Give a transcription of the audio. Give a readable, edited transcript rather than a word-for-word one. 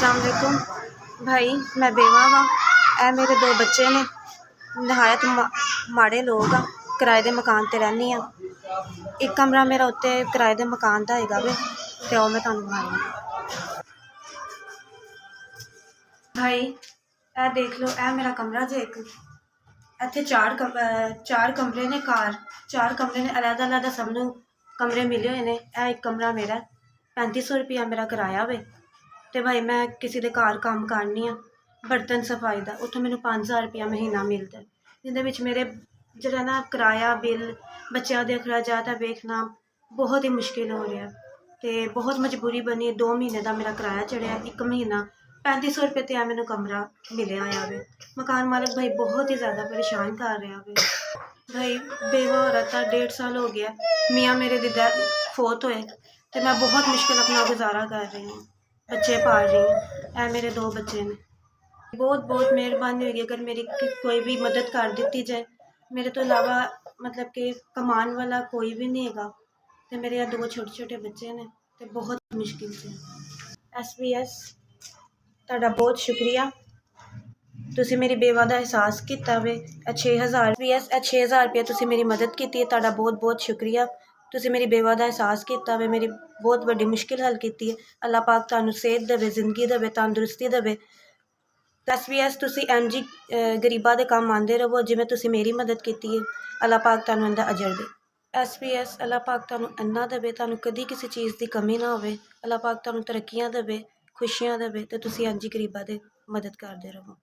अस्सलामुअलैकुम भाई, मैं बेवा वा। ए मेरे दो बच्चे ने नहायत माड़े लोग आ। किराए के मकान ते रहनी आ। एक कमरा मेरा उत्ते किराए के मकान का हैगा वे, ते आओ मैं तुहानूं दिखानी भाई। ए देख लो, ए मेरा कमरा जे एक इत्थे चार कमरे ने कार, चार कमरे ने अलग अलग सबनों कमरे मिले हुए ने। ए एक कमरा मेरा 3500 रुपया मेरा किराया वे। तो भाई मैं किसी के घर काम करनी हाँ बर्तन सफाई का, उत्थों मैनू 5000 रुपया महीना मिलता है, जिंदे मेरे जरा ना किराया बिल बच्चों के अखराजात वेखना बहुत ही मुश्किल हो रहा। तो बहुत मजबूरी बनी, 2 महीने का मेरा किराया चढ़िया, 1 महीना 3500 रुपये तो मैनू कमरा मिले आया वे। मकान मालिक भाई बहुत ही ज़्यादा परेशान कर रहा वे। भाई बेवा औरत 1.5 साल हो गया, मियाँ मेरे दी फोत होए, तो मैं बहुत मुश्किल अपना गुजारा कर रही हूँ, बच्चे पाल रही हूँ। मेरे 2 बच्चे ने। बहुत बहुत मेहरबानी होगी अगर मेरी कोई भी मदद कर दी जाए। मेरे तो अलावा मतलब कि कमान वाला कोई भी नहीं है। तो मेरे 2 छोटे छोटे बच्चे ने, तो बहुत मुश्किल से। SBS तुहाडा बहुत शुक्रिया, तुसी मेरी बेवा का एहसास किया वे। 6000 SBS 6000 रुपया तुसी मेरी मदद की है, तुहाडा बहुत बहुत शुक्रिया। तुसी मेरी बेवा का एहसास किया वे, मेरी बहुत बड़ी मुश्किल हल की है। अल्लाह पाक तुहानूं सेहत देवे, जिंदगी देवे, तंदुरुस्ती देवे। SBS तुसी इंज ही गरीबां दे काम आंदे रहो जिवें तुसी मेरी मदद की है। अल्लाह पाक तुहानूं इंदा अजर दे। SBS अल्लाह पाक तुहानूं इन्ना देवे, तुहानूं कदी किसी चीज़ की कमी ना होवे। अल्लाह पाक तुहानूं तरक्कियां देवे, खुशियां देवे, ते तुसी इंज ही गरीबां दे मदद करदे रहो।